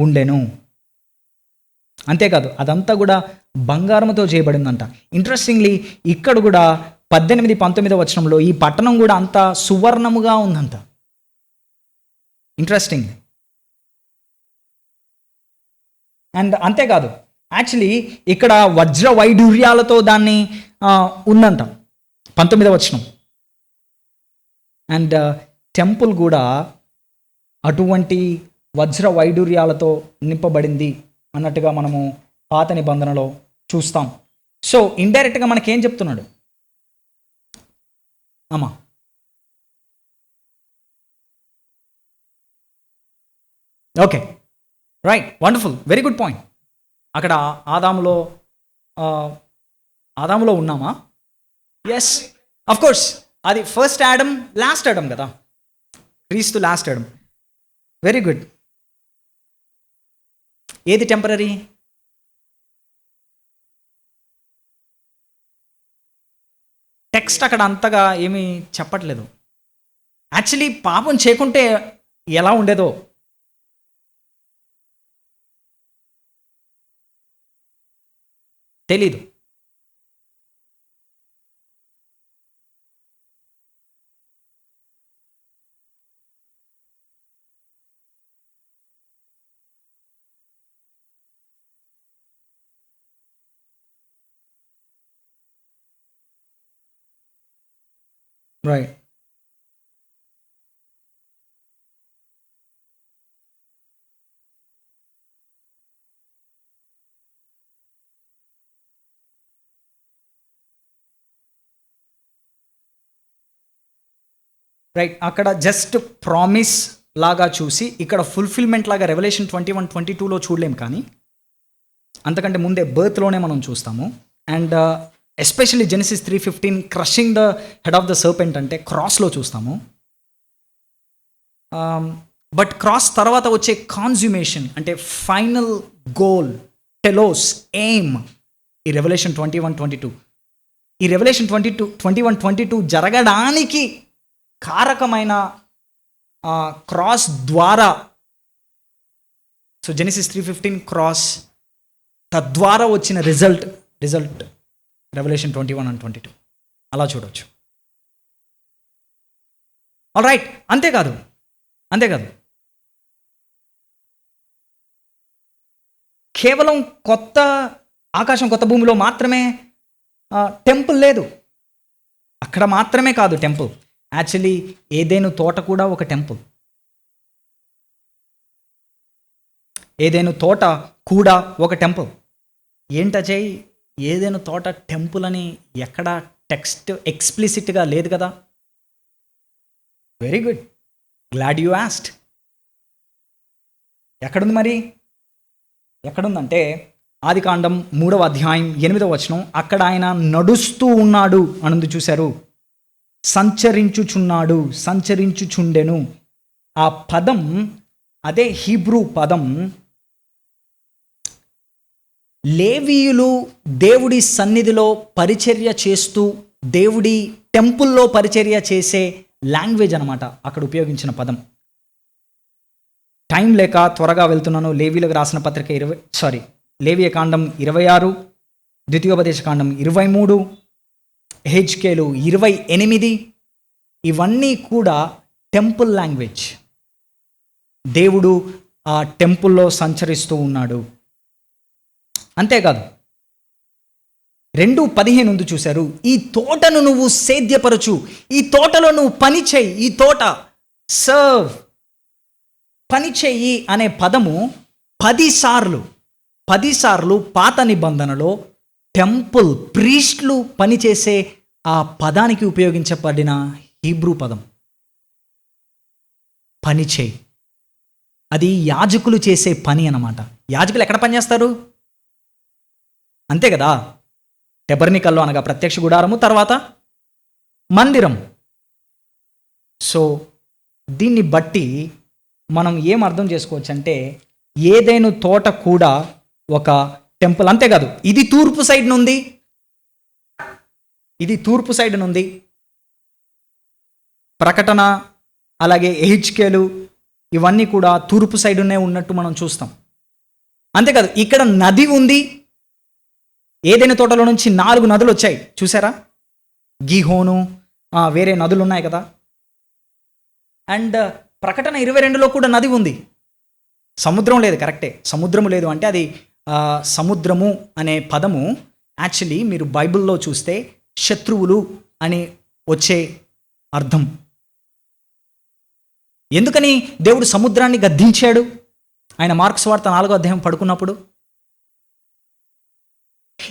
ఉండెను. అంతేకాదు అదంతా కూడా బంగారంతో చేయబడిందంట. ఇంట్రెస్టింగ్లీ ఇక్కడ కూడా 18, 19వ వచనంలో ఈ పట్టణం కూడా అంతా సువర్ణముగా ఉందంట. ఇంట్రెస్టింగ్. అండ్ అంతేకాదు, యాక్చువల్లీ ఇక్కడ వజ్ర వైడూర్యాలతో దాన్ని ఉందంట. 19వ వచనం. అండ్ టెంపుల్ కూడా అటువంటి వజ్ర వైడూర్యాలతో నింపబడింది అన్నట్టుగా మనము పాత నిబంధనలో చూస్తాం. సో ఇండైరెక్ట్గా మనకేం చెప్తున్నాడు? అమ్మా, okay, right, wonderful, very good point. అక్కడ ఆదాములో ఉన్నామా? Yes, of course. అది ఫస్ట్ యాడమ్, లాస్ట్ యాడమ్ కదా. క్రీస్తు లాస్ట్ యాడమ్. Very good. ఏది టెంపరరీ? టెక్స్ట్ అక్కడ అంతగా ఏమీ చెప్పట్లేదు. యాక్చువల్లీ పాపం చేయకుంటే ఎలా ఉండేదో తెలీదు. రైట్. రైట్. అక్కడ జస్ట్ ప్రామిస్ లాగా చూసి ఇక్కడ ఫుల్ఫిల్మెంట్ లాగా రెవల్యూషన్ 21:22లో చూడలేం, కానీ అంతకంటే ముందే బర్త్లోనే మనం చూస్తాము. And especially Genesis 3:15 crushing the head of the serpent అంటే క్రాస్లో చూస్తాము. బట్ క్రాస్ తర్వాత వచ్చే కాన్జ్యూమేషన్ అంటే ఫైనల్ గోల్, టెలోస్, ఎయిమ్, ఈ రెవల్యూషన్ 21:22. ఈ రెవల్యూషన్ 21:22 జరగడానికి కారకమైన క్రాస్ ద్వారా, సో జెనసిస్ 3:15 క్రాస్, తద్వారా వచ్చిన రిజల్ట్ రెవల్యూషన్ 21 and 22 అలా చూడవచ్చు. All right. అంతేకాదు కేవలం కొత్త ఆకాశం కొత్త భూమిలో మాత్రమే టెంపుల్ లేదు. అక్కడ మాత్రమే కాదు టెంపుల్. యాక్చువల్లీ ఏదైనా తోట కూడా ఒక టెంపుల్. ఏదైనా తోట కూడా ఒక టెంపుల్. ఏంటజయ్, ఏదైనా తోట టెంపుల్ అని ఎక్కడ టెక్స్ట్ ఎక్స్ప్లిసిట్గా లేదు కదా? Very good, glad you asked. ఎక్కడుంది మరి? ఎక్కడుందంటే ఆదికాండం 3వ అధ్యాయం 8వ వచనం. అక్కడ ఆయన నడుస్తూ ఉన్నాడు అనుంది, చూశారు. సంచరించుచుండెను. ఆ పదం, అదే హీబ్రూ పదం, లేవీయులు దేవుడి సన్నిధిలో పరిచర్య చేస్తూ దేవుడి టెంపుల్లో పరిచర్య చేసే లాంగ్వేజ్ అనమాట అక్కడ ఉపయోగించిన పదం. టైం లేక త్వరగా వెళ్తున్నాను. లేవీలకు రాసిన పత్రిక లేవియ కాండం 26, ద్వితీయోపదేశ కాండం 23, హెజ్కేలు 28, ఇవన్నీ కూడా టెంపుల్ లాంగ్వేజ్. దేవుడు ఆ టెంపుల్లో సంచరిస్తూ ఉన్నాడు. అంతేకాదు 2:15 ఉంది, చూశారు. ఈ తోటను నువ్వు సేద్యపరచు, ఈ తోటలో నువ్వు పని చెయ్యి, ఈ తోట సర్వ్, పని చెయ్యి అనే పదము 10 సార్లు పాత నిబంధనలో టెంపుల్ ప్రీస్ట్లు పనిచేసే ఆ పదానికి ఉపయోగించబడిన హీబ్రూ పదం. పని చేయి, అది యాజకులు చేసే పని అన్నమాట. యాజకులు ఎక్కడ పనిచేస్తారు? అంతే కదా, టెబర్నికల్లో అనగా ప్రత్యక్ష గుడారము, తర్వాత మందిరం. సో దీన్ని బట్టి మనం ఏం అర్థం చేసుకోవచ్చు అంటే ఏదైనా తోట కూడా ఒక టెంపుల్. అంతేకాదు, ఇది తూర్పు సైడ్ నుండి ప్రకటన, అలాగే హెజ్కేలు, ఇవన్నీ కూడా తూర్పు సైడునే ఉన్నట్టు మనం చూస్తాం. అంతేకాదు, ఇక్కడ నది ఉంది. ఏదైనా తోటలో నుంచి 4 నదులు వచ్చాయి, చూసారా? గిహోను, వేరే నదులు ఉన్నాయి కదా. అండ్ ప్రకటన 22లో కూడా నది ఉంది. సముద్రం లేదు, కరెక్టే, సముద్రము లేదు. అంటే అది సముద్రము అనే పదము యాక్చువల్లీ మీరు బైబిల్లో చూస్తే శత్రువులు అని వచ్చే అర్థం. ఎందుకని దేవుడు సముద్రాన్ని గద్దించాడు ఆయన మార్కు సువార్త 4వ అధ్యాయం పడుకున్నప్పుడు?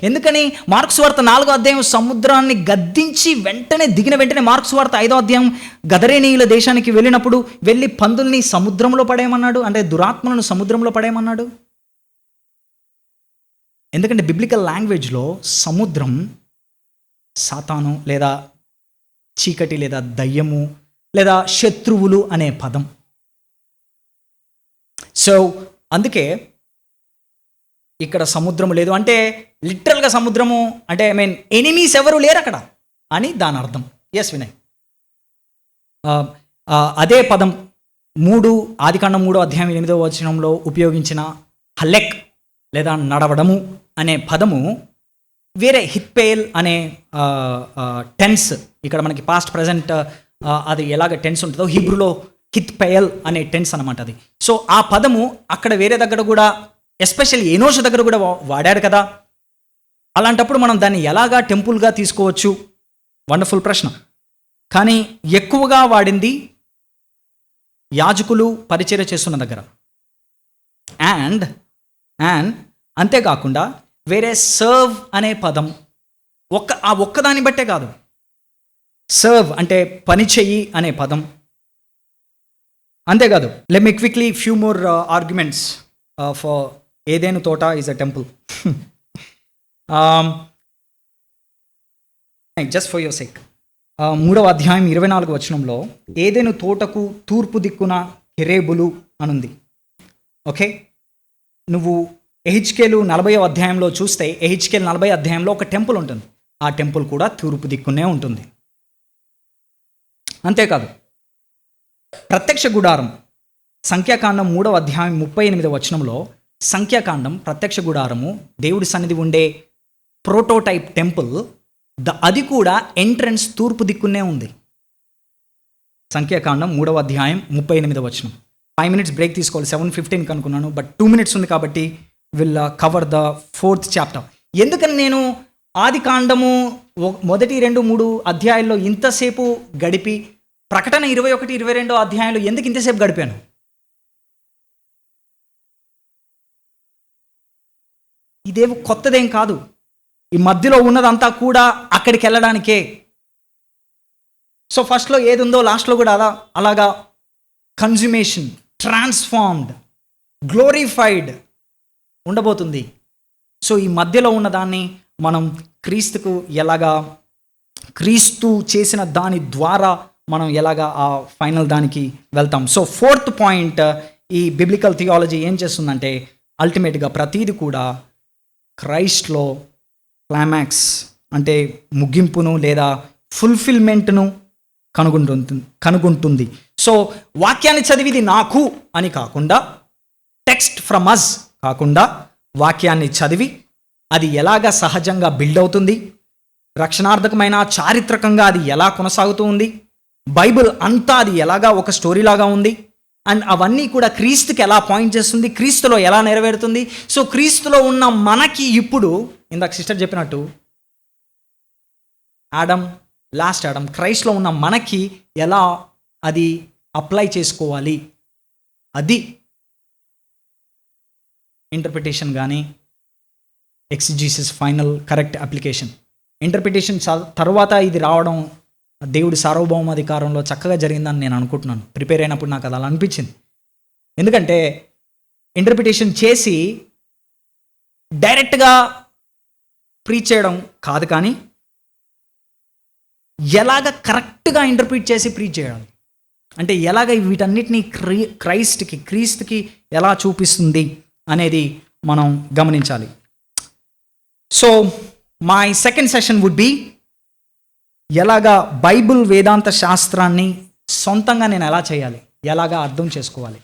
ఎందుకని మార్కు సువార్త 4వ అధ్యాయం సముద్రాన్ని గద్దించి దిగిన వెంటనే మార్కు సువార్త 5వ అధ్యాయం గదరేనీయుల దేశానికి వెళ్ళినప్పుడు వెళ్ళి పందుల్ని సముద్రంలో పడేయమన్నాడు, అంటే దురాత్మలను సముద్రంలో పడేయమన్నాడు? ఎందుకంటే బిబ్లికల్ లాంగ్వేజ్లో సముద్రం సాతాను లేదా చీకటి లేదా దయ్యము లేదా శత్రువులు అనే పదం. సో అందుకే ఇక్కడ సముద్రము లేదు అంటే లిటరల్గా సముద్రము అంటే ఎనిమీస్ ఎవరు లేరు అక్కడ. అని దాని అర్థం. ఎస్ వినయ్. అదే పదం ఆదికాండం 3:8 ఉపయోగించిన హలెక్ లేదా నడవడము అనే పదము వేరే హిత్పేల్ అనే టెన్స్, ఇక్కడ మనకి పాస్ట్ ప్రజెంట్ అది ఎలాగ టెన్స్ ఉంటుందో హీబ్రూలో హిత్పేల్ అనే టెన్స్ అనమాట అది. సో ఆ పదము అక్కడ వేరే దగ్గర కూడా, ఎస్పెషల్లీ ఎనోషు దగ్గర కూడా వాడాడు కదా. అలాంటప్పుడు మనం దాన్ని ఎలాగా టెంపుల్గా తీసుకోవచ్చు? వండర్ఫుల్ ప్రశ్న. కానీ ఎక్కువగా వాడింది యాజకులు పరిచర్య చేస్తున్న దగ్గర. అండ్ అంతేకాకుండా వేరే సర్వ్ అనే పదం ఒక్కదాన్ని బట్టే కాదు. సర్వ్ అంటే పని చెయ్యి అనే పదం. అంతేకాదు, let me quickly few more arguments for ఏదేను తోట is a temple. Just for your sake. 3వ అధ్యాయం 24 ఏదేను తోటకు తూర్పు దిక్కున కెరేబులు అనుంది. ఓకే, నువ్వు ఎహెచ్కేలు 40వ అధ్యాయంలో చూస్తే ఎహెచ్కేలు 40 అధ్యాయంలో ఒక టెంపుల్ ఉంటుంది. ఆ టెంపుల్ కూడా తూర్పు దిక్కునే ఉంటుంది. అంతేకాదు, ప్రత్యక్ష గుడారం సంఖ్యాకాండం 3వ అధ్యాయం 38 సంఖ్యాకాండం ప్రత్యక్ష గుడారము దేవుడి సన్నిధి ఉండే ప్రోటోటైప్ టెంపుల్, అది కూడా ఎంట్రన్స్ తూర్పు దిక్కునే ఉంది. సంఖ్యాకాండం 3వ అధ్యాయం 38 5 minutes బ్రేక్ తీసుకోవాలి. 7:15 అనుకున్నాను, బట్ 2 minutes ఉంది కాబట్టి will cover the 4th chapter. ఎందుకని నేను ఆది కాండము 1, 2, 3 అధ్యాయాల్లో ఇంతసేపు గడిపి ప్రకటన 21, 22 అధ్యాయంలో ఎందుకు ఇంతసేపు గడిపాను? ఇదేమో కొత్తదేం కాదు. ఈ మధ్యలో ఉన్నదంతా కూడా అక్కడికి వెళ్ళడానికే. సో ఫస్ట్లో ఏది ఉందో లాస్ట్లో కూడా అలాగా కన్జ్యూమేషన్, ట్రాన్స్ఫార్మ్డ్, గ్లోరిఫైడ్ ఉండబోతుంది. సో ఈ మధ్యలో ఉన్నదాన్ని మనం క్రీస్తుకు ఎలాగా, క్రీస్తు చేసిన దాని ద్వారా మనం ఎలాగా ఆ ఫైనల్ దానికి వెళ్తాం. సో 4th పాయింట్, ఈ బిబ్లికల్ థియాలజీ ఏం చేస్తుందంటే అల్టిమేట్గా ప్రతీది కూడా క్రైస్ట్లో క్లైమాక్స్ అంటే ముగింపును లేదా ఫుల్ఫిల్మెంట్ను కనుగొంటుంది. సో వాక్యాన్ని చదివిది నాకు అని కాకుండా, టెక్స్ట్ ఫ్రమ్ అస్ కాకుండా, వాక్యాన్ని చదివి అది ఎలాగా సహజంగా బిల్డ్ అవుతుంది, రక్షణార్థకమైన చారిత్రకంగా అది ఎలా కొనసాగుతూ ఉంది, బైబిల్ అంతా అది ఎలాగా ఒక స్టోరీలాగా ఉంది, అండ్ అవన్నీ కూడా క్రీస్తుకి ఎలా పాయింట్ చేస్తుంది, క్రీస్తులో ఎలా నెరవేరుతుంది. సో క్రీస్తులో ఉన్న మనకి ఇప్పుడు, ఇందాక సిస్టర్ చెప్పినట్టు లాస్ట్ ఆడమ్, క్రైస్ట్లో ఉన్న మనకి ఎలా అది అప్లై చేసుకోవాలి, అది ఇంటర్ప్రిటేషన్ కానీ ఎక్సిజీసిస్ ఫైనల్ కరెక్ట్ అప్లికేషన్. ఇంటర్ప్రిటేషన్ తర్వాత ఇది రావడం దేవుడి సార్వభౌమాధికారంలో చక్కగా జరిగిందని నేను అనుకుంటున్నాను. ప్రిపేర్ అయినప్పుడు నాకు అది అలా అనిపించింది. ఎందుకంటే ఇంటర్ప్రిటేషన్ చేసి డైరెక్ట్గా ప్రీచ్ చేయడం కాదు, కానీ ఎలాగ కరెక్ట్గా ఇంటర్ప్రిట్ చేసి ప్రీచ్ చేయాలి అంటే ఎలాగ వీటన్నిటినీ క్రీస్తుకి ఎలా చూపిస్తుంది అనేది మనం గమనించాలి. So my second session would be ఎలాగా బైబిల్ వేదాంత శాస్త్రాన్ని సొంతంగా నేను ఎలా చేయాలి, ఎలాగా అర్థం చేసుకోవాలి.